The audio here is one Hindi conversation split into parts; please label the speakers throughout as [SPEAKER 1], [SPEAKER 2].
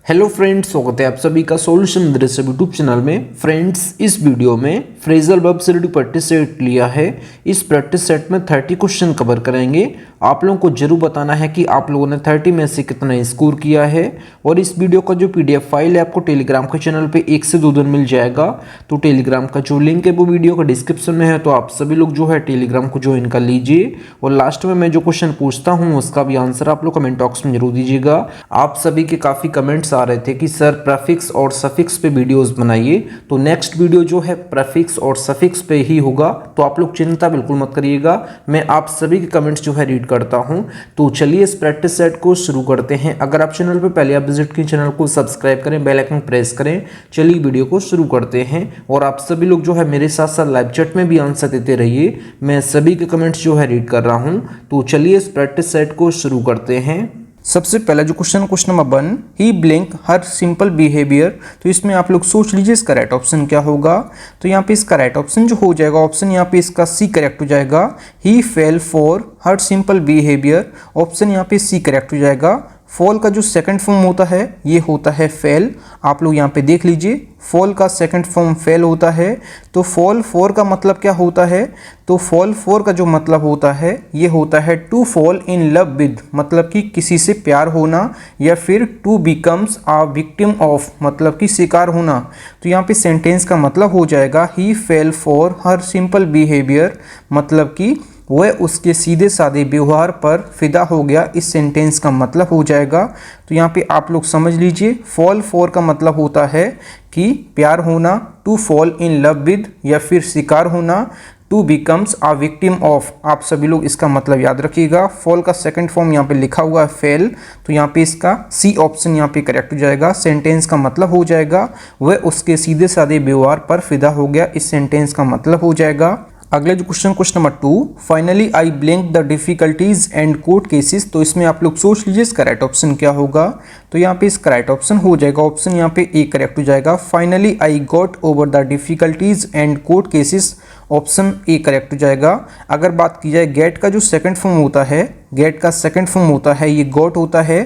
[SPEAKER 1] हेलो फ्रेंड्स, स्वागत है आप सभी का सॉल्यूशन मदरसा यूट्यूब चैनल में। फ्रेंड्स, इस वीडियो में फ्रेजल वर्ब से रेडी प्रैक्टिस सेट लिया है। इस प्रैक्टिस सेट में 30 क्वेश्चन कवर करेंगे। आप लोगों को जरूर बताना है कि आप लोगों ने 30 में से कितना स्कोर किया है। और इस वीडियो का जो पीडीएफ फाइल है आपको टेलीग्राम के चैनल पे 1 से 2 दिन मिल जाएगा। तो टेलीग्राम का जो लिंक है वो वीडियो का डिस्क्रिप्शन में है, तो आप सभी लोग जो है टेलीग्राम को ज्वाइन कर लीजिए। और लास्ट में मैं जो क्वेश्चन पूछता हूँ उसका भी आंसर आप लोग कमेंट बॉक्स में जरूर दीजिएगा। आप सभी के काफ़ी कमेंट्स आ रहे थे कि सर प्रेफिक्स और सफिक्स पे वीडियोस बनाइए, तो नेक्स्ट वीडियो जो है प्रेफिक्स और सफिक्स पे ही होगा। तो आप लोग चिंता बिल्कुल मत करिएगा, मैं आप सभी के कमेंट्स जो है रीड करता हूं। तो चलिए इस प्रैक्टिस सेट को शुरू करते हैं। अगर आप चैनल पर पहले आप विजिट करें, चैनल को सब्सक्राइब करें, बेल आइकन प्रेस करें। चलिए वीडियो को शुरू करते हैं। और आप सभी लोग जो है मेरे साथ साथ लाइव चैट में भी आंसर देते रहिए, मैं सभी के कमेंट्स जो है रीड कर रहा हूं। तो चलिए इस प्रैक्टिस सेट को शुरू करते हैं।
[SPEAKER 2] सबसे पहला जो क्वेश्चन नंबर 1, ही ब्लिंक हर सिंपल बिहेवियर। तो इसमें आप लोग सोच लीजिए इसका राइट ऑप्शन क्या होगा। तो यहाँ पे इसका राइट ऑप्शन जो हो जाएगा, ऑप्शन यहाँ पे इसका सी करेक्ट हो जाएगा। He fell for her simple behaviour, option यहाँ पे सी करेक्ट हो जाएगा। फॉल का जो सेकंड फॉर्म होता है ये होता है फेल। आप लोग यहाँ पे देख लीजिए, फॉल का सेकंड फॉर्म फेल होता है। तो फॉल फॉर का मतलब क्या होता है, तो फॉल फॉर का जो मतलब होता है ये होता है to fall in love with, मतलब कि किसी से प्यार होना, या फिर to becomes a victim of, मतलब कि शिकार होना। तो यहाँ पे सेंटेंस का मतलब हो जाएगा he fell for her simple behaviour, मतलब कि वह उसके सीधे साधे व्यवहार पर फिदा हो गया। इस सेंटेंस का मतलब हो जाएगा। तो यहाँ पे आप लोग समझ लीजिए, फॉल फॉर का मतलब होता है कि प्यार होना, to fall in love with या फिर शिकार होना, to becomes a victim of. आप सभी लोग इसका मतलब याद रखिएगा। फॉल का सेकंड फॉर्म यहाँ पे लिखा हुआ है फेल, तो यहाँ पे इसका सी ऑप्शन यहाँ पे करेक्ट हो जाएगा। सेंटेंस का मतलब हो जाएगा वह उसके सीधे साधे व्यवहार पर फिदा हो गया। इस सेंटेंस का मतलब हो जाएगा। अगला जो question number 2, finally I blank the difficulties and court cases. तो इसमें आप लोग सोच लीजिए इसका राइट ऑप्शन क्या होगा। तो यहाँ पे इसका राइट ऑप्शन हो जाएगा, ऑप्शन यहाँ पे ए करेक्ट हो जाएगा। Finally I got over the difficulties and court cases, option A correct हो जाएगा। अगर बात की जाए गेट का जो सेकंड फॉर्म होता है, गेट का सेकंड फॉर्म होता है ये गॉट होता है।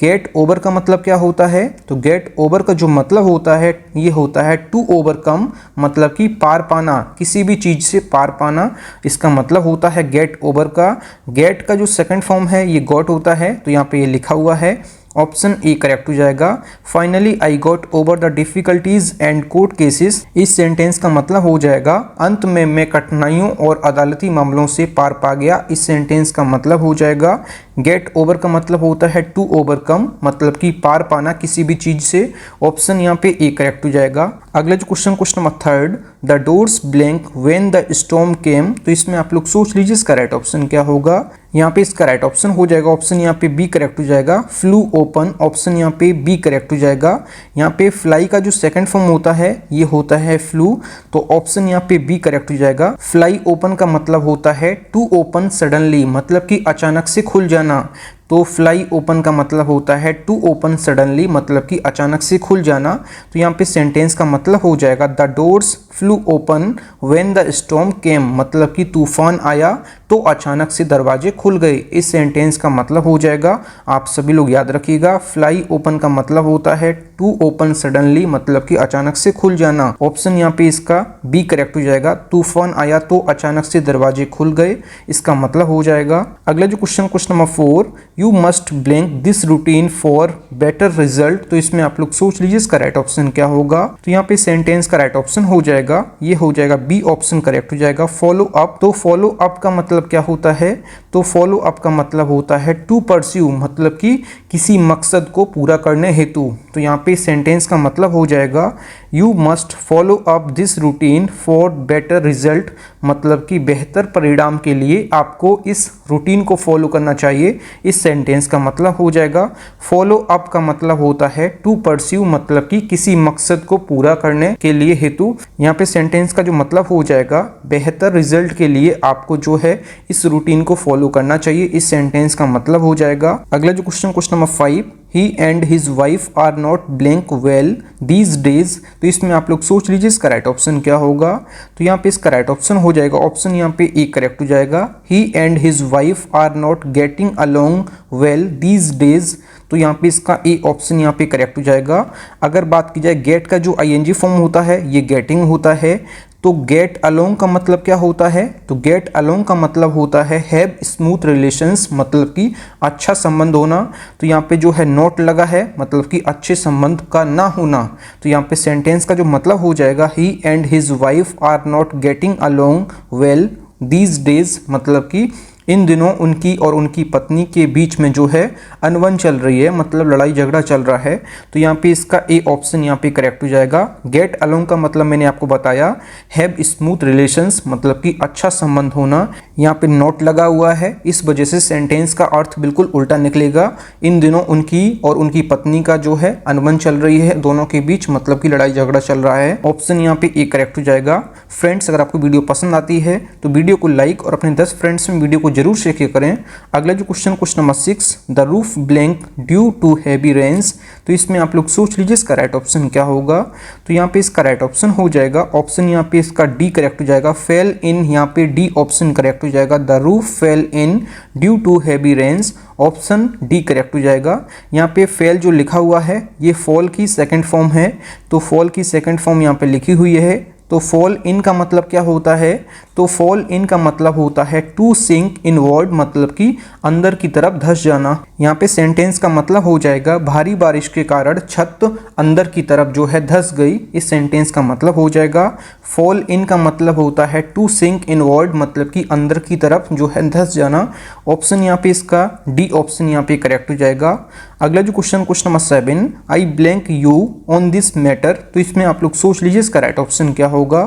[SPEAKER 2] गेट ओवर का मतलब क्या होता है, तो गेट ओवर का जो मतलब होता है ये होता है टू ओवरकम, मतलब कि पार पाना, किसी भी चीज से पार पाना, इसका मतलब होता है गेट ओवर का। गेट का जो सेकंड फॉर्म है ये गॉट होता है, तो यहाँ पे ये लिखा हुआ है, ऑप्शन ए करेक्ट हो जाएगा। Finally I got over the difficulties and court cases, इस सेंटेंस का मतलब हो जाएगा अंत में मैं कठिनाइयों और अदालती मामलों से पार पा गया। इस सेंटेंस का मतलब हो जाएगा गेट ओवर का मतलब होता है टू ओवरकम, मतलब कि पार पाना किसी भी चीज से। ऑप्शन यहाँ पे ए करेक्ट हो जाएगा। अगला जो question number 3, the doors blank when the storm came. तो इसमें आप लोग सोच लीजिए इसका राइट ऑप्शन क्या होगा। यहाँ पे इसका राइट ऑप्शन हो जाएगा, ऑप्शन यहाँ पे बी करेक्ट हो जाएगा। फ्लू ओपन, ऑप्शन यहाँ पे बी करेक्ट हो जाएगा। यहाँ पे फ्लाई का जो सेकंड फॉर्म होता है ये होता है फ्लू, तो ऑप्शन यहाँ पे बी करेक्ट हो जाएगा। फ्लाई ओपन का मतलब होता है टू ओपन सडनली, मतलब कि अचानक से खुल जाना। तो फ्लाई ओपन का मतलब होता है टू ओपन सडनली, मतलब कि अचानक से खुल जाना। तो यहाँ पे सेंटेंस का मतलब हो जाएगा the doors flew open when the storm came, मतलब कि तूफान आया तो अचानक से दरवाजे खुल गए। इस सेंटेंस का मतलब हो जाएगा, आप सभी लोग याद रखिएगा, फ्लाई ओपन का मतलब होता है टू ओपन सडनली, मतलब कि अचानक से खुल जाना। ऑप्शन यहाँ पे इसका बी करेक्ट हो जाएगा। तूफान आया तो अचानक से दरवाजे खुल गए, इसका मतलब हो जाएगा। अगला जो question number 4, you must blank this routine for better result. तो इसमें आप लोग सोच लीजिए इसका राइट ऑप्शन क्या होगा। तो यहाँ पे सेंटेंस का राइट ऑप्शन हो जाएगा, ये हो जाएगा बी ऑप्शन करेक्ट हो जाएगा, फॉलो अप। तो फॉलो अप का मतलब क्या होता है, तो फॉलो अप का मतलब होता है टू परस्यू, मतलब कि किसी मकसद को पूरा करने हेतु। तो यहाँ पे सेंटेंस का मतलब हो जाएगा you must follow up this routine for better result, मतलब कि बेहतर परिणाम के लिए आपको इस रूटीन को फॉलो करना चाहिए। इस सेंटेंस का मतलब हो जाएगा फॉलो अप का मतलब होता है टू परस्यू, मतलब कि किसी मकसद को पूरा करने के लिए हेतु। यहाँ पे सेंटेंस का जो मतलब हो जाएगा बेहतर रिजल्ट के लिए आपको जो है इस रूटीन को फॉलो करना चाहिए। इस सेंटेंस का मतलब हो जाएगा। अगला जो question number 5, he and his wife are not blank well these days. तो इसमें आप लोग सोच लीजिए इसका राइट ऑप्शन क्या होगा। तो यहाँ पे इसका राइट ऑप्शन हो जाएगा, ऑप्शन यहाँ पे ए करेक्ट हो जाएगा। He and his wife are not getting along well these days. तो यहाँ पे इसका ए ऑप्शन यहाँ पे करेक्ट हो जाएगा। अगर बात की जाए गेट का जो आईएनजी फॉर्म होता है ये गेटिंग होता है। तो गेट अलोंग का मतलब क्या होता है? तो गेट अलोंग का मतलब होता है हैव स्मूथ रिलेशंस, मतलब कि अच्छा संबंध होना। तो यहाँ पे जो है नॉट लगा है मतलब कि अच्छे संबंध का ना होना। तो यहाँ पे सेंटेंस का जो मतलब हो जाएगा he and his wife are not getting along well these days, मतलब कि इन दिनों उनकी और उनकी पत्नी के बीच में जो है अनबन चल रही है, मतलब लड़ाई झगड़ा चल रहा है। तो यहाँ पे इसका ए ऑप्शन यहाँ पे करेक्ट हो जाएगा। गेट अलोंग का मतलब मैंने आपको बताया हैव स्मूथ रिलेशंस, मतलब कि अच्छा संबंध होना। यहाँ पे नोट लगा हुआ है, इस वजह से सेंटेंस का अर्थ बिल्कुल उल्टा निकलेगा। इन दिनों उनकी और उनकी पत्नी का जो है अनबन चल रही है दोनों के बीच, मतलब कि लड़ाई झगड़ा चल रहा है। ऑप्शन यहाँ पे ए करेक्ट हो जाएगा। फ्रेंड्स, अगर आपको वीडियो पसंद आती है तो वीडियो को लाइक और अपने 10 फ्रेंड्स में वीडियो को जरूर शेयर करें। अगला जो question number 6, the roof blank due to heavy rains. तो इसमें आप लोग सोच लीजिए इसका राइट ऑप्शन क्या होगा। तो यहाँ पे इसका राइट ऑप्शन हो जाएगा ऑप्शन यहाँ पे इसका डी करेक्ट हो जाएगा। फेल इन, यहाँ पे डी ऑप्शन करेक्ट हो जाएगा। The roof fell in due to heavy rains, option D correct हो जाएगा। यहाँ पे फेल जो लिखा हुआ है ये फॉल की सेकंड फॉर्म है, तो फॉल की सेकंड फॉर्म यहाँ पे लिखी हुई है। तो फॉल इन का मतलब क्या होता है? तो फॉल इन का मतलब होता है टू सिंक इनवर्ड, मतलब कि अंदर की तरफ धंस जाना। यहाँ पे सेंटेंस का मतलब हो जाएगा भारी बारिश के कारण छत अंदर की तरफ जो है धंस गई। इस सेंटेंस का मतलब हो जाएगा फॉल इन का मतलब होता है टू सिंक इनवर्ड, मतलब कि अंदर की तरफ जो है धंस जाना। ऑप्शन यहाँ पे इसका डी ऑप्शन यहाँ पे करेक्ट हो जाएगा। अगला जो question number 7, I blank you on this matter. तो इसमें आप लोग सोच लीजिए इसका राइट ऑप्शन क्या होगा।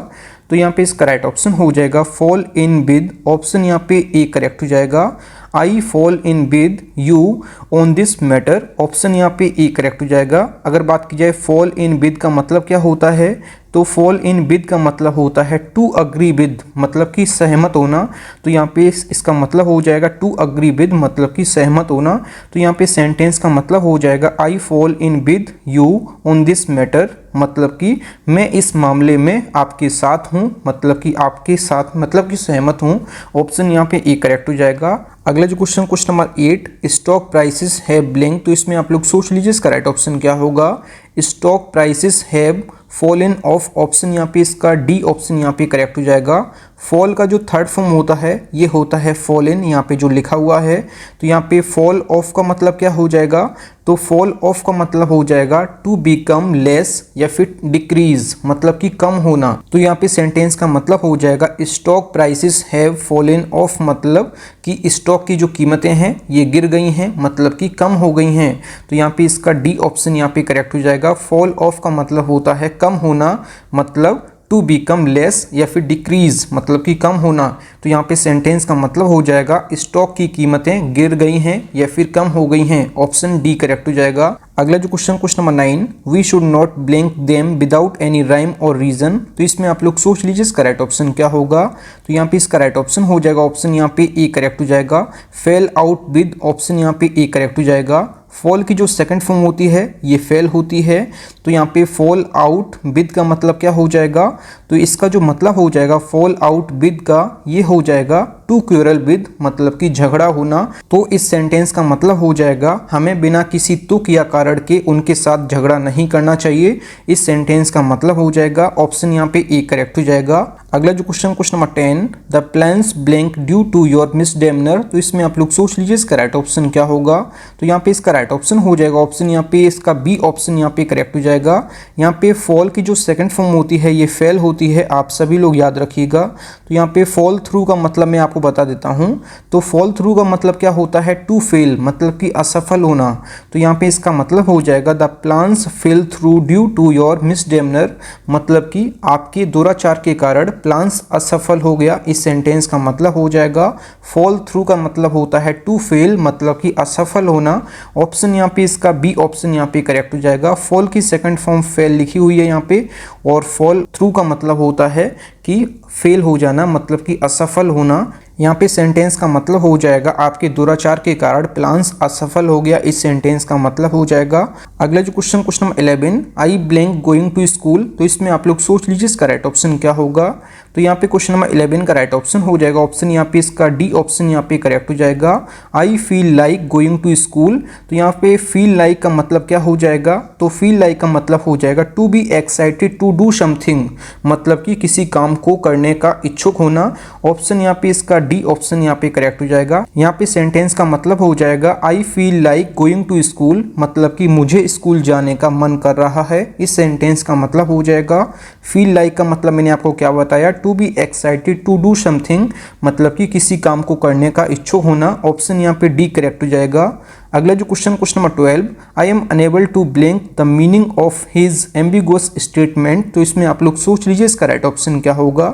[SPEAKER 2] तो यहाँ पे इसका राइट ऑप्शन हो जाएगा फॉल इन विद, ऑप्शन यहाँ पे ए करेक्ट हो जाएगा। I fall in with you on this matter, option यहाँ पे ए करेक्ट हो जाएगा। अगर बात की जाए फॉल इन विद का मतलब क्या होता है, तो फॉल इन विद का मतलब होता है टू अग्री विद, मतलब कि सहमत होना। तो यहाँ पे इसका मतलब हो जाएगा टू अग्री विद, मतलब कि सहमत होना। तो यहाँ पे सेंटेंस का मतलब हो जाएगा I fall in with you on this matter, मतलब कि मैं इस मामले में आपके साथ हूँ, मतलब कि आपके साथ मतलब कि सहमत हूँ। ऑप्शन यहाँ पे ए करेक्ट हो जाएगा। अगला जो question number 8, stock prices have blank. तो इसमें आप लोग सोच लीजिए इसका राइट ऑप्शन क्या होगा। Stock prices have fallen of, option यहाँ पे इसका डी ऑप्शन यहाँ पे करेक्ट हो जाएगा। फॉल का जो थर्ड फॉर्म होता है ये होता है फॉलन, यहाँ पे जो लिखा हुआ है। तो यहाँ पे फॉल ऑफ का मतलब क्या हो जाएगा, तो फॉल ऑफ का मतलब हो जाएगा टू बिकम लेस या फिर डिक्रीज, मतलब कि कम होना। तो यहाँ पे सेंटेंस का मतलब हो जाएगा stock prices have fallen of, मतलब कि स्टॉक की जो कीमतें हैं ये गिर गई हैं, मतलब कि कम हो गई हैं। तो यहाँ पे इसका डी ऑप्शन यहाँ पे करेक्ट हो जाएगा। फॉल ऑफ का मतलब होता है कम होना, मतलब टू बिकम लेस या फिर डिक्रीज, मतलब कि कम होना। तो यहाँ पे सेंटेंस का मतलब हो जाएगा स्टॉक की कीमतें गिर गई हैं या फिर कम हो गई हैं, ऑप्शन डी करेक्ट हो जाएगा। अगला जो question number 9, we should not blank them without any rhyme or reason. तो इसमें आप लोग सोच लीजिए इसका राइट ऑप्शन क्या होगा। तो यहाँ पे इसका राइट ऑप्शन हो जाएगा ऑप्शन यहाँ पे ए करेक्ट हो जाएगा। फेल आउट विद, ऑप्शन यहाँ पे ए करेक्ट हो जाएगा। फॉल की जो सेकंड फॉर्म होती है ये फेल होती है। तो यहाँ पे फॉल आउट विद का मतलब क्या हो जाएगा, तो इसका जो मतलब हो जाएगा फॉल आउट विद का ये हो जाएगा टू क्यूरल विद, मतलब कि झगड़ा होना। तो इस सेंटेंस का मतलब हो जाएगा हमें बिना किसी तुक या कारण के उनके साथ झगड़ा नहीं करना चाहिए। इस सेंटेंस का मतलब हो जाएगा ऑप्शन यहाँ पे ए करेक्ट हो जाएगा। अगला जो question number 10, the plans blank due to your misdemeanour. तो इसमें आप लोग सोच लीजिए इसका राइट ऑप्शन क्या होगा। तो यहाँ पे इसका राइट ऑप्शन हो जाएगा ऑप्शन यहाँ पे इसका बी ऑप्शन यहाँ पे करेक्ट हो जाएगा। यहाँ पे फॉल की जो सेकंड फॉर्म होती है ये फेल होती है, आप सभी लोग याद रखिएगा। तो यहाँ पे फॉल थ्रू का मतलब मैं आपको बता देता हूँ। तो फॉल थ्रू का मतलब क्या होता है, टू फेल, मतलब कि असफल होना। तो यहाँ पे इसका मतलब हो जाएगा the plans fell through due to your misdemeanour, मतलब कि आपके दुराचार के कारण प्लान्स असफल हो गया। इस सेंटेंस का मतलब हो जाएगा फॉल थ्रू का मतलब होता है टू फेल, मतलब कि असफल होना। ऑप्शन यहाँ पे इसका बी ऑप्शन यहाँ पे करेक्ट हो जाएगा। फॉल की सेकंड फॉर्म फेल लिखी हुई है यहाँ पे, और फॉल थ्रू का मतलब होता है कि फेल हो जाना, मतलब कि असफल होना। यहाँ पे सेंटेंस का मतलब हो जाएगा आपके दुराचार के कारण प्लान्स असफल हो गया। इस सेंटेंस का मतलब हो जाएगा। अगला जो question number 11, I blank going to school. तो इसमें आप लोग सोच लीजिए इसका राइट ऑप्शन क्या होगा। तो यहाँ पे क्वेश्चन नंबर 11 का राइट ऑप्शन हो जाएगा ऑप्शन यहाँ पे इसका डी ऑप्शन यहाँ पे करेक्ट हो जाएगा। I feel like going to school. तो यहाँ पे फील लाइक का मतलब क्या हो जाएगा, तो फील लाइक का मतलब हो जाएगा to be excited to do something, मतलब कि किसी काम को करने का इच्छुक होना। ऑप्शन यहाँ पे इसका डी ऑप्शन यहाँ पे करेक्ट हो जाएगा। यहाँ पे सेंटेंस का मतलब हो जाएगा I feel like going to school, मतलब कि मुझे स्कूल जाने का मन कर रहा है। इस सेंटेंस का मतलब हो जाएगा। फील लाइक का मतलब मैंने आपको क्या बताया, to be excited to do something, मतलब कि किसी काम को करने का इच्छुक होना। ऑप्शन यहाँ पे डी करेक्ट हो जाएगा। अगला जो question number 12, I am unable to blank the meaning of his ambiguous statement. तो इसमें आप लोग सोच लीजिए इसका राइट ऑप्शन क्या होगा।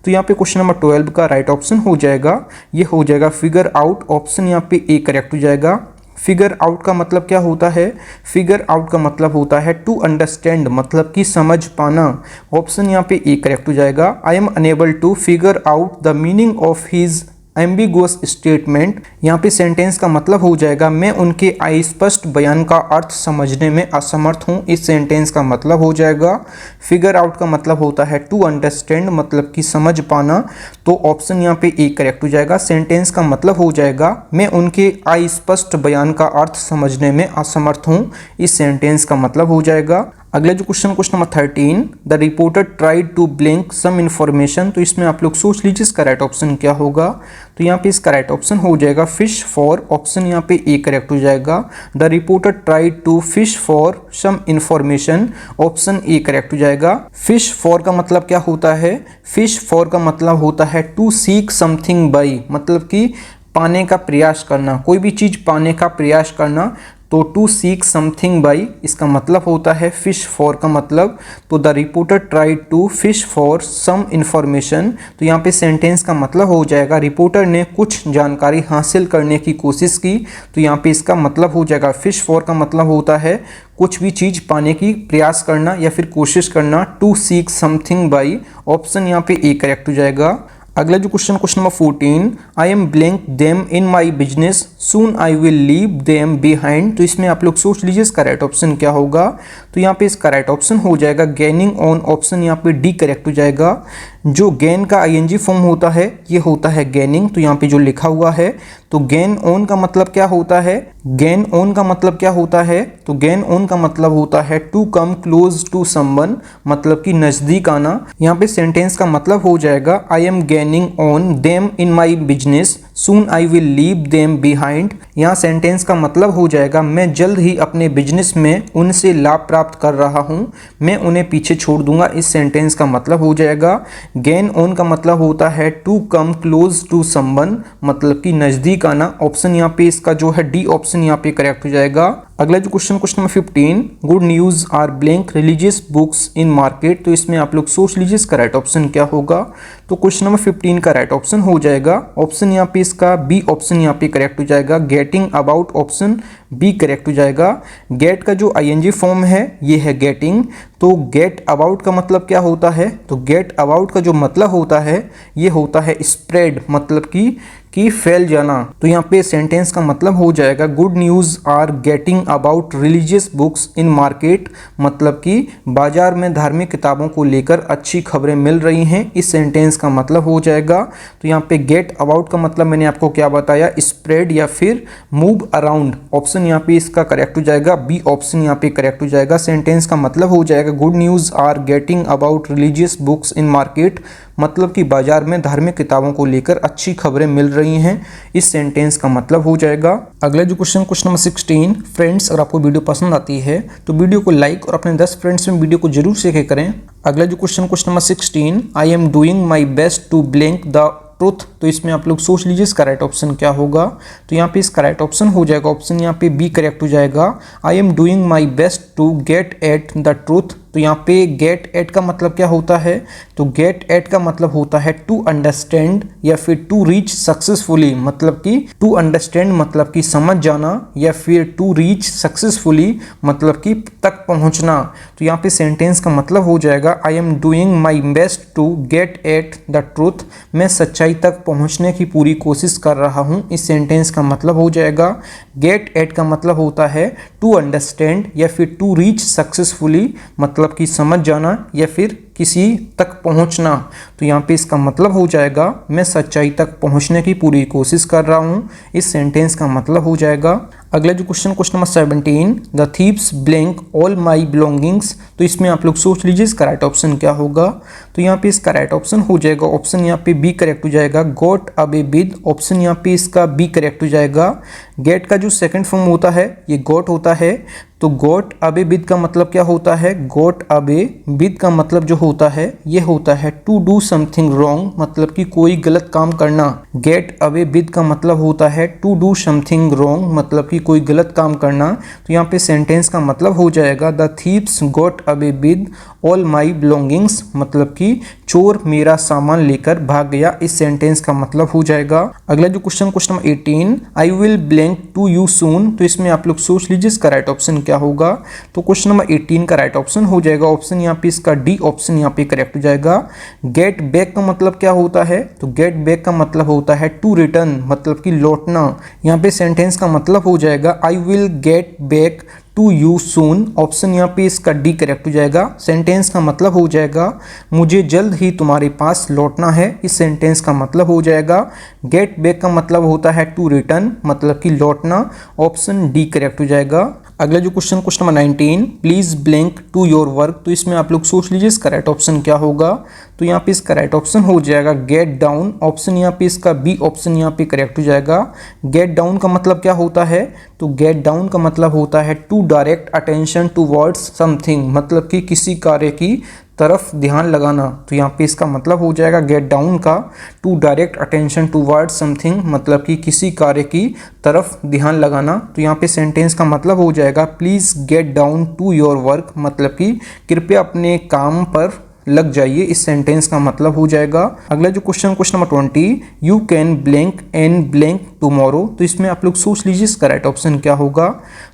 [SPEAKER 2] तो यहाँ पे क्वेश्चन नंबर 12 का राइट ऑप्शन हो जाएगा, ये हो जाएगा फिगर आउट। ऑप्शन यहाँ पे ए करेक्ट हो जाएगा। फिगर आउट का मतलब क्या होता है, फिगर आउट का मतलब होता है टू अंडरस्टैंड, मतलब कि समझ पाना। ऑप्शन यहाँ पे ए करेक्ट हो जाएगा। I am unable to figure out the meaning of his ambiguous statement. यहाँ पे सेंटेंस का मतलब हो जाएगा मैं उनके अस्पष्ट बयान का अर्थ समझने में असमर्थ हूँ। इस सेंटेंस का मतलब हो जाएगा। फिगर आउट का मतलब होता है टू अंडरस्टैंड, मतलब कि समझ पाना। तो ऑप्शन यहाँ पे ए करेक्ट हो जाएगा। सेंटेंस का मतलब हो जाएगा मैं उनके अस्पष्ट बयान का अर्थ समझने में असमर्थ हूँ। इस सेंटेंस का मतलब हो जाएगा। अगला जो question number 13, the reporter tried to blank some information. तो इसमें आप लोग सोच लीजिए इसका राइट ऑप्शन क्या होगा। तो यहाँ पे इसका राइट ऑप्शन हो जाएगा फिश फॉर। ऑप्शन यहाँ पे ए करेक्ट हो जाएगा। The reporter tried to fish for some information. Option A correct हो जाएगा। फिश फॉर का मतलब क्या होता है, फिश फॉर का मतलब होता है टू सीक समथिंग बाई, मतलब कि पाने का प्रयास करना, कोई भी चीज़ पाने का प्रयास करना। तो टू सीक समथिंग बाई इसका मतलब होता है फिश फॉर का मतलब। तो the reporter tried to fish for some information. तो यहाँ पे सेंटेंस का मतलब हो जाएगा रिपोर्टर ने कुछ जानकारी हासिल करने की कोशिश की। तो यहाँ पे इसका मतलब हो जाएगा फिश फॉर का मतलब होता है कुछ भी चीज़ पाने की प्रयास करना या फिर कोशिश करना। To seek something by, option यहाँ पे ए करेक्ट हो जाएगा। अगला जो question number 14, I am blank them in my business soon I will leave them behind. तो इसमें आप लोग सोच लीजिए इसका राइट ऑप्शन क्या होगा। तो यहाँ पे इसका राइट ऑप्शन हो जाएगा गेनिंग ऑन। ऑप्शन यहाँ पे डी करेक्ट हो जाएगा। जो गेन का आईएनजी फॉर्म होता है ये होता है गेनिंग। तो यहाँ पे जो लिखा हुआ है, तो गेन ऑन का मतलब क्या होता है, गेन ऑन का मतलब क्या होता है, तो गेन ऑन का मतलब होता है to come close to someone, मतलब कि नज़दीक आना। यहाँ पे सेंटेंस का मतलब हो जाएगा I M gaining on them in my business soon I will leave them behind. यहाँ सेंटेंस का मतलब हो जाएगा मैं जल्द ही अपने बिजनेस में उनसे लाभ प्राप्त कर रहा हूँ, मैं उन्हें पीछे छोड़ दूंगा। इस सेंटेंस का मतलब हो जाएगा। गेन ऑन का मतलब होता है to come close to someone, मतलब कि नज़दीक आना। ऑप्शन यहाँ पे इसका जो है डी ऑप्शन यहाँ पे करेक्ट हो जाएगा। अगला जो question number 15, good news are blank religious books in market. तो इसमें आप लोग सोच लीजिए इसका राइट ऑप्शन क्या होगा। तो क्वेश्चन नंबर 15 का राइट ऑप्शन हो जाएगा ऑप्शन यहाँ पे इसका बी ऑप्शन यहाँ पे करेक्ट हो जाएगा। Getting about, option B correct हो जाएगा। गेट का जो आईएनजी फॉर्म है ये है गेटिंग। तो गेट अबाउट का मतलब क्या होता है, तो गेट अबाउट का जो मतलब होता है ये होता है स्प्रेड, मतलब कि फैल जाना। तो यहाँ पे सेंटेंस का मतलब हो जाएगा good news are getting about religious books in market, मतलब कि बाजार में धार्मिक किताबों को लेकर अच्छी खबरें मिल रही हैं। इस सेंटेंस का मतलब हो जाएगा। तो यहाँ पे गेट अबाउट का मतलब मैंने आपको क्या बताया, स्प्रेड या फिर मूव अराउंड। ऑप्शन यहाँ पे इसका करेक्ट हो जाएगा, बी ऑप्शन यहाँ पे करेक्ट हो जाएगा। सेंटेंस का मतलब हो जाएगा good news are getting about religious books in market, मतलब कि बाजार में धार्मिक किताबों को लेकर अच्छी खबरें मिल रही हैं। इस सेंटेंस का मतलब हो जाएगा। अगला जो क्वेश्चन नंबर 16, फ्रेंड्स अगर आपको वीडियो पसंद आती है तो वीडियो को लाइक और अपने 10 फ्रेंड्स में वीडियो को जरूर शेयर करें। अगला जो question number 16, I am doing my best to blank the truth. तो इसमें आप लोग सोच लीजिए इसका राइट ऑप्शन क्या होगा। तो यहाँ पे इसका राइट ऑप्शन हो जाएगा ऑप्शन यहाँ पे बी करेक्ट हो जाएगा। I am doing my best to get at the truth. तो यहाँ पे गेट एट का मतलब क्या होता है, तो गेट एट का मतलब होता है टू अंडरस्टैंड या फिर टू रीच सक्सेसफुली, मतलब कि टू अंडरस्टैंड मतलब कि समझ जाना, या फिर टू रीच सक्सेसफुली मतलब कि तक पहुंचना। तो यहाँ पे सेंटेंस का मतलब हो जाएगा I am doing my best to get at the truth, मैं सच्चाई तक पहुंचने की पूरी कोशिश कर रहा हूं। इस सेंटेंस का मतलब हो जाएगा गेट एट का मतलब होता है टू अंडरस्टैंड या फिर टू रीच सक्सेसफुली मतलब कि समझ जाना या फिर किसी तक पहुंचना। तो यहाँ पे इसका मतलब हो जाएगा मैं सच्चाई तक पहुंचने की पूरी कोशिश कर रहा हूँ। इस सेंटेंस का मतलब हो जाएगा। अगला जो question number 17, the thieves blank all my belongings. तो इसमें आप लोग सोच लीजिए इसका राइट ऑप्शन क्या होगा। तो यहाँ पे इसका राइट ऑप्शन हो जाएगा, ऑप्शन यहाँ पे बी करेक्ट हो जाएगा, गॉट अवे विद। ऑप्शन यहाँ पे इसका बी करेक्ट हो जाएगा। गेट का जो सेकंड फॉर्म होता है ये गॉट होता है, तो गॉट अवे विद का मतलब क्या होता है, गॉट अवे विद का मतलब जो होता है ये होता है टू डू समथिंग रॉन्ग, मतलब कि कोई गलत काम करना। गेट अवे विद का मतलब होता है टू डू समथिंग रॉन्ग मतलब कि कोई गलत काम करना। तो यहाँ पे सेंटेंस का मतलब हो जाएगा the thieves got away with all my belongings, मतलब कि चोर मेरा सामान लेकर भाग गया। इस सेंटेंस का मतलब हो जाएगा। अगला जो question number 18, I will blank to you soon. तो इसमें आप लोग सोच लीजिए इसका राइट ऑप्शन क्या होगा। तो क्वेश्चन नंबर 18 का राइट ऑप्शन हो जाएगा, ऑप्शन यहाँ पे इसका डी ऑप्शन यहाँ पे करेक्ट हो जाएगा। गेट बैक का मतलब क्या होता है, तो गेट बैक का मतलब होता है टू रिटर्न मतलब कि लौटना। यहाँ पे सेंटेंस का मतलब हो जाएगा I will get back to you soon. Option यहाँ पे इसका डी करेक्ट हो जाएगा। सेंटेंस का मतलब हो जाएगा मुझे जल्द ही तुम्हारे पास लौटना है। इस सेंटेंस का मतलब हो जाएगा गेट बैक का मतलब होता है टू रिटर्न मतलब कि लौटना। ऑप्शन डी करेक्ट हो जाएगा। अगला जो question number 19, please blank to your work. तो इसमें आप लोग सोच लीजिए इसका राइट ऑप्शन क्या होगा। तो यहाँ पे इसका राइट ऑप्शन हो जाएगा गेट डाउन। ऑप्शन यहाँ पे इसका बी ऑप्शन यहाँ पे करेक्ट हो जाएगा। गेट डाउन का मतलब क्या होता है, तो गेट डाउन का मतलब होता है to direct attention towards something, मतलब कि किसी कार्य की तरफ ध्यान लगाना। तो यहाँ पे इसका मतलब हो जाएगा गेट डाउन का to direct attention towards something मतलब कि किसी कार्य की तरफ ध्यान लगाना। तो यहाँ पे सेंटेंस का मतलब हो जाएगा please get down to your work, मतलब कि कृपया अपने काम पर लग जाइए। इस सेंटेंस का मतलब हो जाएगा। अगला जो question number 20, you can blank and blank tomorrow. तो इसमें आप लोग सोच लीजिए इसका राइट ऑप्शन क्या होगा।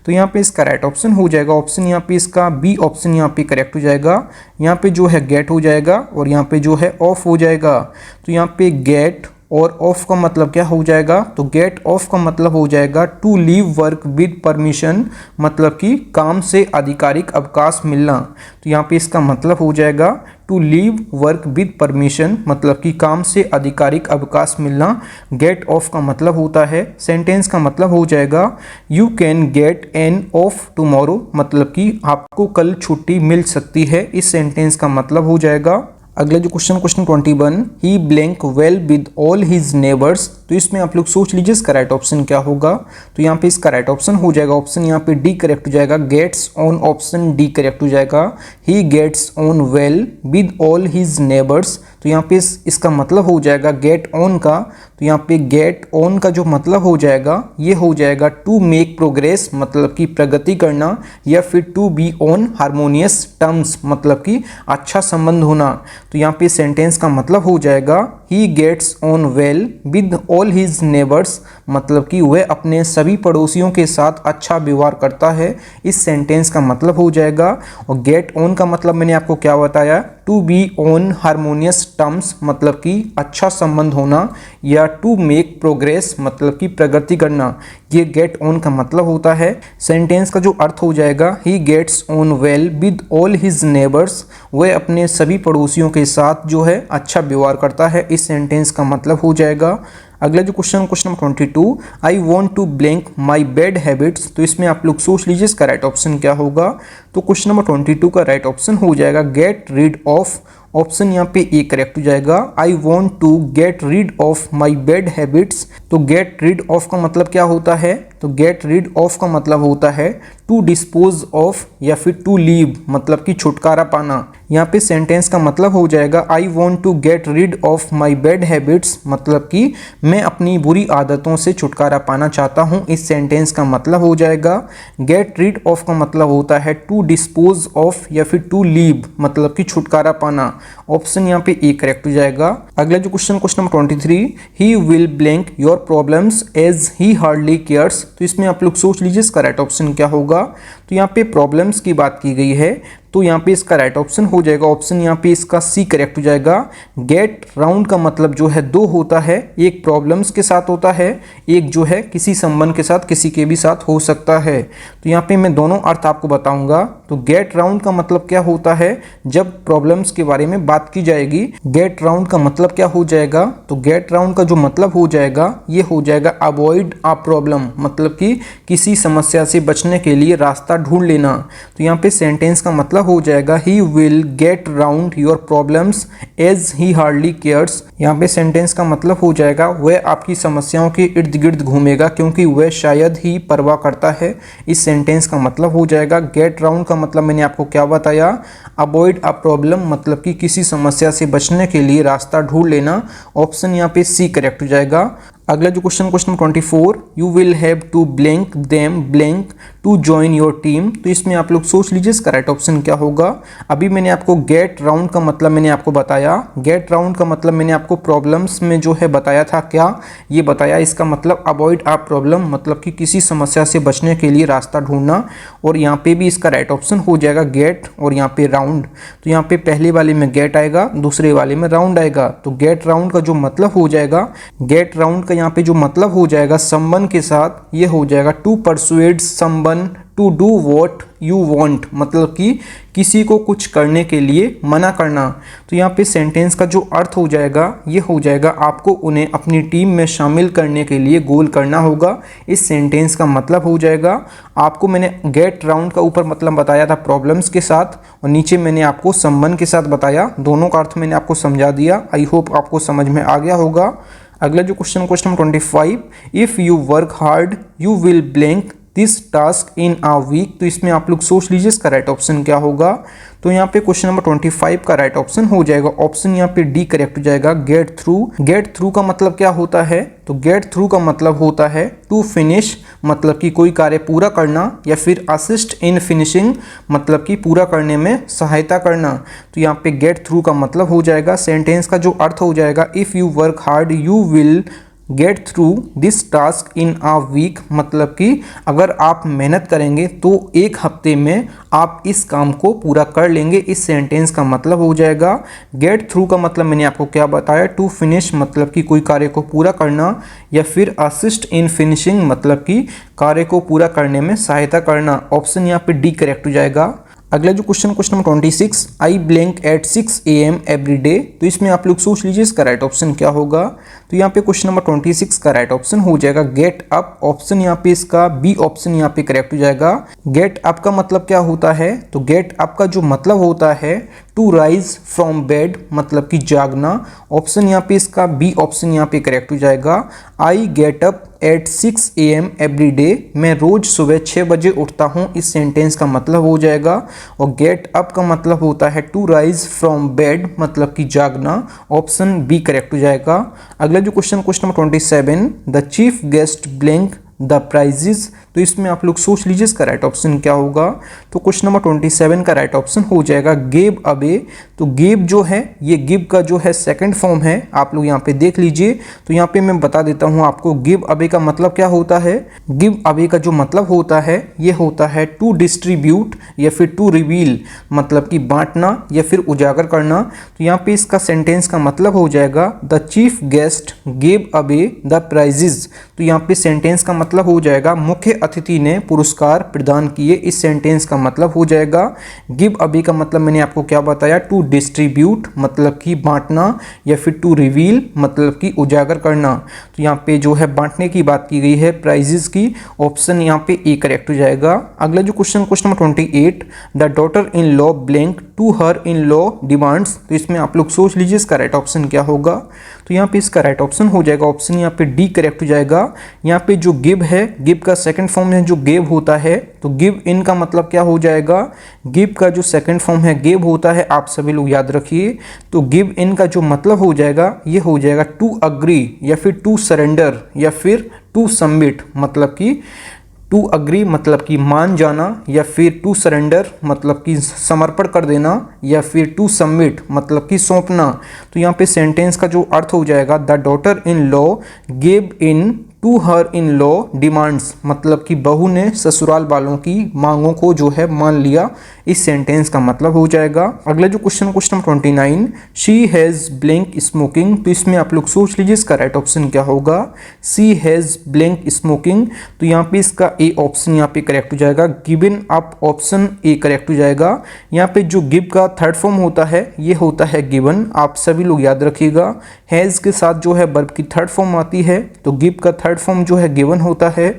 [SPEAKER 2] तो यहाँ पे इसका राइट ऑप्शन हो जाएगा, ऑप्शन यहाँ पे इसका बी ऑप्शन यहाँ पे करेक्ट हो जाएगा। यहाँ पे जो है गेट हो जाएगा और यहाँ पे जो है ऑफ हो जाएगा। तो यहाँ पे गेट और ऑफ का मतलब क्या हो जाएगा, तो गेट ऑफ का मतलब हो जाएगा to leave work with permission, मतलब कि काम से आधिकारिक अवकाश मिलना। तो यहाँ पे इसका मतलब हो जाएगा to leave work with permission मतलब कि काम से आधिकारिक अवकाश मिलना। गेट ऑफ का मतलब होता है, सेंटेंस का मतलब हो जाएगा you can get an of tomorrow, मतलब कि आपको कल छुट्टी मिल सकती है। इस सेंटेंस का मतलब हो जाएगा। अगला जो question 21, he blank well with all his neighbours. तो इसमें आप लोग सोच लीजिए इसका राइट ऑप्शन क्या होगा। तो यहाँ पे इसका राइट ऑप्शन हो जाएगा, ऑप्शन यहाँ पे डी करेक्ट हो जाएगा। Gets on option D correct हो जाएगा। He gets on well with all his neighbours. तो यहाँ पे इसका मतलब हो जाएगा गेट ऑन का। तो यहाँ पे गेट ऑन का जो मतलब हो जाएगा ये हो जाएगा टू मेक प्रोग्रेस मतलब कि प्रगति करना, या फिर to be on harmonious terms मतलब कि अच्छा संबंध होना। तो यहाँ पे सेंटेंस का मतलब हो जाएगा he gets on well with all his neighbours, मतलब कि वह अपने सभी पड़ोसियों के साथ अच्छा व्यवहार करता है। इस सेंटेंस का मतलब हो जाएगा। और गेट ऑन का मतलब मैंने आपको क्या बताया, to be on harmonious terms मतलब कि अच्छा संबंध होना, या टू मेक प्रोग्रेस मतलब कि प्रगति करना। ये गेट ऑन का मतलब होता है। सेंटेंस का जो अर्थ हो जाएगा he gets on well with all his neighbours, वह अपने सभी पड़ोसियों के साथ जो है अच्छा व्यवहार करता है। इस सेंटेंस का मतलब हो जाएगा। अगला जो question number 22, I want to blank my bad habits. तो इसमें आप लोग सोच लीजिए इसका राइट ऑप्शन क्या होगा। तो क्वेश्चन नंबर 22 का राइट ऑप्शन हो जाएगा गेट रीड ऑफ। ऑप्शन यहाँ पे ए करेक्ट हो जाएगा। I want to get rid of my bad habits. तो गेट रीड ऑफ का मतलब क्या होता है, तो गेट रीड ऑफ का मतलब होता है टू डिस्पोज ऑफ या फिर टू लीव, मतलब कि छुटकारा पाना। यहाँ पे सेंटेंस का मतलब हो जाएगा I want to get rid of my bad habits, मतलब कि मैं अपनी बुरी आदतों से छुटकारा पाना चाहता हूँ। इस सेंटेंस का मतलब हो जाएगा गेट रीड ऑफ का मतलब होता है टू डिस्पोज ऑफ या फिर टू लीव, मतलब कि छुटकारा पाना। ऑप्शन यहाँ पे ए करेक्ट हो जाएगा। अगला जो question number 23, he will blank your problems as he hardly cares. तो इसमें आप लोग सोच लीजिए इसका राइट ऑप्शन क्या होगा। तो यहाँ पे प्रॉब्लम्स की बात की गई है, तो यहाँ पे इसका राइट ऑप्शन हो जाएगा, ऑप्शन यहाँ पे इसका सी करेक्ट हो जाएगा। गेट राउंड का मतलब जो है दो होता है, एक प्रॉब्लम्स के साथ होता है, एक जो है किसी संबंध के साथ, किसी के भी साथ हो सकता है। तो यहाँ पे मैं दोनों अर्थ आपको बताऊंगा। तो गेट राउंड का मतलब क्या होता है, जब प्रॉब्लम्स के बारे में बात की जाएगी। गेट राउंड का मतलब क्या हो जाएगा, तो गेट राउंड का जो मतलब हो जाएगा ये हो जाएगा अवॉइड अ प्रॉब्लम, मतलब कि किसी समस्या से बचने के लिए रास्ता ढूंढ लेना। तो यहाँ पे सेंटेंस का मतलब हो जाएगा he will get round your problems as he hardly cares. यहाँ पे सेंटेंस का मतलब हो जाएगा वह आपकी समस्याओं के इर्द गिर्द घूमेगा क्योंकि वह शायद ही परवाह करता है। इस सेंटेंस का मतलब हो जाएगा गेट राउंड का मतलब मैंने आपको क्या बताया, अवॉइड अ प्रॉब्लम, मतलब कि किसी समस्या से बचने के लिए रास्ता ढूंढ लेना। ऑप्शन यहाँ पे सी करेक्ट हो जाएगा। अगला जो question number 24, you will have to blank them blank to join your team. तो इसमें आप लोग सोच लीजिए इसका राइट ऑप्शन क्या होगा। अभी मैंने आपको गेट राउंड का मतलब मैंने आपको बताया, गेट राउंड का मतलब मैंने आपको प्रॉब्लम्स में जो है बताया था, क्या ये बताया, इसका मतलब अवॉइड अ प्रॉब्लम, मतलब कि किसी समस्या से बचने के लिए रास्ता ढूंढना। और यहाँ पे भी इसका राइट ऑप्शन हो जाएगा गेट और यहाँ पे राउंड। तो यहाँ पे पहले वाले में गेट आएगा, दूसरे वाले में राउंड आएगा। तो गेट राउंड का जो मतलब हो जाएगा, गेट राउंड का यहाँ पे जो मतलब हो जाएगा समवन के साथ, ये हो जाएगा to persuade someone to do what you want, मतलब कि किसी को कुछ करने के लिए मना करना। तो यहाँ पे सेंटेंस का जो अर्थ हो जाएगा ये हो जाएगा आपको उन्हें अपनी टीम में शामिल करने के लिए गोल करना होगा। इस सेंटेंस का मतलब हो जाएगा, आपको मैंने गेट राउंड का ऊपर मतलब बताया था प्रॉब्लम्स के साथ और नीचे मैंने आपको संबंध के साथ बताया, दोनों का अर्थ मैंने आपको समझा दिया। आई होप आपको समझ में आ गया होगा। अगला जो question number 25, if you work hard you will blank this task in a week. तो इसमें आप लोग सोच लीजिए इसका राइट ऑप्शन क्या होगा। तो यहाँ पे क्वेश्चन नंबर 25 का राइट ऑप्शन हो जाएगा, ऑप्शन यहाँ पे डी करेक्ट हो जाएगा, गेट थ्रू। गेट थ्रू का मतलब क्या होता है, तो गेट थ्रू का मतलब होता है टू फिनिश, मतलब कि कोई कार्य पूरा करना, या फिर असिस्ट इन फिनिशिंग, मतलब कि पूरा करने में सहायता करना। तो यहाँ पे गेट थ्रू का मतलब हो जाएगा, सेंटेंस का जो अर्थ हो जाएगा, if you work hard you will get through this task in a week, मतलब कि अगर आप मेहनत करेंगे तो एक हफ्ते में आप इस काम को पूरा कर लेंगे। इस सेंटेंस का मतलब हो जाएगा गेट थ्रू का मतलब मैंने आपको क्या बताया, टू फिनिश, मतलब कि कोई कार्य को पूरा करना, या फिर असिस्ट इन फिनिशिंग, मतलब कि कार्य को पूरा करने में सहायता करना। ऑप्शन यहाँ पे डी करेक्ट हो जाएगा। अगला जो question number 26, I blank eight 6 AM every day. तो इसमें आप लोग सोच लीजिए इसका राइट ऑप्शन क्या होगा। तो यहाँ पे क्वेश्चन नंबर 26 का राइट ऑप्शन हो जाएगा गेट अप। ऑप्शन यहाँ पे इसका बी ऑप्शन यहाँ पे करेक्ट हो जाएगा। गेट अप का मतलब क्या होता है, तो गेट अप का जो मतलब होता है टू राइज फ्रॉम बेड, मतलब कि जागना। ऑप्शन यहाँ पे इसका बी ऑप्शन यहाँ पे करेक्ट हो जाएगा। I get up at 6 AM every day, मैं रोज सुबह 6 बजे उठता हूँ। इस सेंटेंस का मतलब हो जाएगा, और गेट अप का मतलब होता है टू राइज फ्रॉम बेड, मतलब कि जागना। ऑप्शन बी करेक्ट हो जाएगा। अगला जो question number 27, the chief guest blank the prizes. तो इसमें आप लोग सोच लीजिए इसका राइट ऑप्शन क्या होगा। तो क्वेश्चन नंबर 27 का राइट ऑप्शन हो जाएगा गेव अवे। तो गेव जो है ये गिव का जो है सेकंड फॉर्म है, आप लोग यहाँ पे देख लीजिए। तो यहाँ पे मैं बता देता हूँ आपको गिव अवे का मतलब क्या होता है। गिव अवे का जो मतलब होता है ये होता है टू डिस्ट्रीब्यूट या फिर टू रिवील, मतलब कि बांटना या फिर उजागर करना। तो यहाँ पे इसका सेंटेंस का मतलब हो जाएगा the chief guest gave away the prizes. तो यहाँ पे सेंटेंस का मतलब हो जाएगा मुख्य अतिथि ने पुरस्कार प्रदान किए। इस सेंटेंस का मतलब हो जाएगा गिव अवे का मतलब मैंने आपको क्या बताया, टू डिस्ट्रीब्यूट मतलब कि बांटना, या फिर टू रिवील मतलब कि उजागर करना। तो यहाँ पे जो है बांटने की बात की गई है, प्राइजेस की। ऑप्शन यहाँ पे ए करेक्ट हो जाएगा। अगला जो question number 28, the daughter in law blank to her in law demands. तो इसमें आप लोग सोच लीजिए इसका राइट ऑप्शन क्या होगा। तो यहाँ पे इसका राइट ऑप्शन हो जाएगा ऑप्शन यहाँ पे डी करेक्ट हो जाएगा। यहाँ पे जो गिव है, गिव का सेकंड फॉर्म है जो गेव होता है, तो गिव इन का मतलब क्या हो जाएगा, गिव का जो सेकंड फॉर्म है गेव होता है, आप सभी लोग याद रखिए। तो गिव इन का जो मतलब हो जाएगा ये हो जाएगा टू अग्री, या फिर टू सरेंडर, या फिर टू सबमिट मतलब कि टू अग्री मतलब कि मान जाना, या फिर टू सरेंडर मतलब कि समर्पण कर देना, या फिर टू सबमिट मतलब कि सौंपना। तो यहाँ पे सेंटेंस का जो अर्थ हो जाएगा the daughter in law gave in to her in law demands मतलब कि बहू ने ससुराल वालों की मांगों को जो है मान लिया। इस सेंटेंस का मतलब हो जाएगा। अगला जो question number 29, she has blank smoking. तो इसमें आप लोग सोच लीजिए इसका राइट ऑप्शन क्या होगा। शी हैज़ ब्लैंक स्मोकिंग, तो यहाँ पे इसका ए ऑप्शन यहाँ पे करेक्ट हो जाएगा। Given up option A correct हो जाएगा। यहाँ पे जो गिव का थर्ड फॉर्म होता है ये होता है गिवन, आप सभी लोग याद रखिएगा। हैज़ के साथ जो है वर्ब की थर्ड फॉर्म आती है, तो गिव का थर्ड फॉर्म जो है गिवन होता है।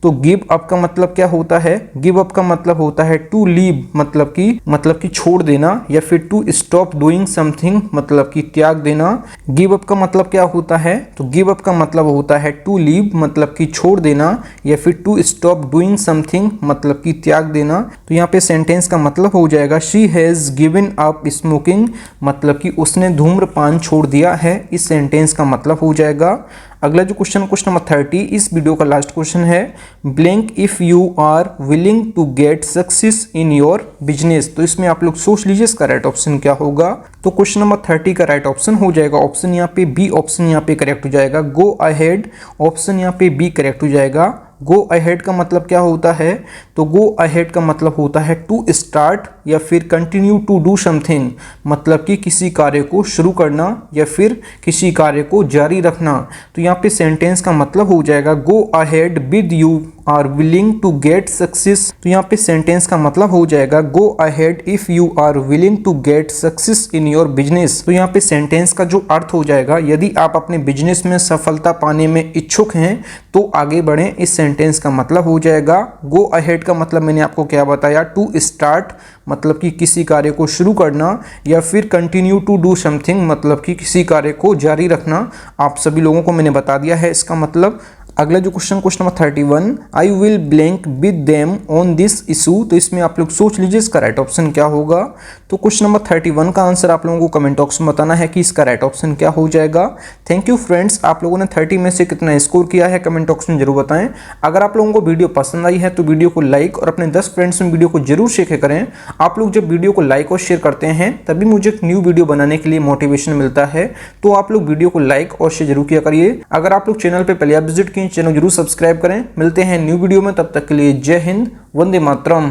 [SPEAKER 2] तो गिव अप का मतलब क्या होता है, गिव अप का मतलब होता है टू लीव मतलब कि छोड़ देना, या फिर टू स्टॉप डूइंग समथिंग मतलब कि त्याग देना। गिव अप का मतलब क्या होता है, तो गिव अप का मतलब होता है टू लीव मतलब कि छोड़ देना, या फिर टू स्टॉप डूइंग समथिंग मतलब कि त्याग देना। तो यहाँ पे सेंटेंस का मतलब हो जाएगा she has given up smoking मतलब कि उसने धूम्रपान छोड़ दिया है। इस सेंटेंस का मतलब हो जाएगा। अगला जो क्वेश्चन नंबर 30, इस वीडियो का लास्ट क्वेश्चन है blank if you are willing to get success in your business. तो इसमें आप लोग सोच लीजिए इसका राइट ऑप्शन क्या होगा। तो क्वेश्चन नंबर 30 का राइट ऑप्शन हो जाएगा ऑप्शन यहाँ पे बी, ऑप्शन यहाँ पे करेक्ट हो जाएगा। गो अहेड, ऑप्शन यहाँ पे बी करेक्ट हो जाएगा। गो अहेड का मतलब क्या होता है, तो गो अहेड का मतलब होता है टू स्टार्ट, या फिर कंटिन्यू टू डू समथिंग मतलब कि किसी कार्य को शुरू करना, या फिर किसी कार्य को जारी रखना। तो यहाँ पे सेंटेंस का मतलब हो जाएगा go ahead with you are willing to get success. तो यहाँ पे सेंटेंस का मतलब हो जाएगा go ahead if you are willing to get success in your business. तो यहाँ पे सेंटेंस का जो अर्थ हो जाएगा, यदि आप अपने बिजनेस में सफलता पाने में इच्छुक हैं तो आगे बढ़ें। इस सेंटेंस का मतलब हो जाएगा। गो अहेड का मतलब मैंने आपको क्या बताया, टू स्टार्ट मतलब कि किसी कार्य को शुरू करना, या फिर कंटिन्यू टू डू समथिंग मतलब कि किसी कार्य को जारी रखना। आप सभी लोगों को मैंने बता दिया है इसका मतलब। अगला जो question number 31, I will blank with them on this issue. तो इसमें आप लोग सोच लीजिए इसका राइट ऑप्शन क्या होगा। तो क्वेश्चन नंबर 31 का आंसर आप लोगों को कमेंट बॉक्स में बताना है कि इसका राइट ऑप्शन क्या हो जाएगा। थैंक यू फ्रेंड्स, आप लोगों ने 30 में से कितना स्कोर किया है कमेंट बॉक्स में जरूर बताएं। अगर आप लोगों को वीडियो पसंद आई है तो वीडियो को लाइक और अपने 10 फ्रेंड्स में वीडियो को जरूर शेयर करें। आप लोग जब वीडियो को लाइक और शेयर करते हैं तभी मुझे एक न्यू वीडियो बनाने के लिए मोटिवेशन मिलता है। तो आप लोग वीडियो को लाइक और शेयर जरूर किया करिए। अगर आप लोग चैनल पर पहले आप विजिट किए, चैनल जरूर सब्सक्राइब करें। मिलते हैं न्यू वीडियो में, तब तक के लिए जय हिंद, वंदे मातरम।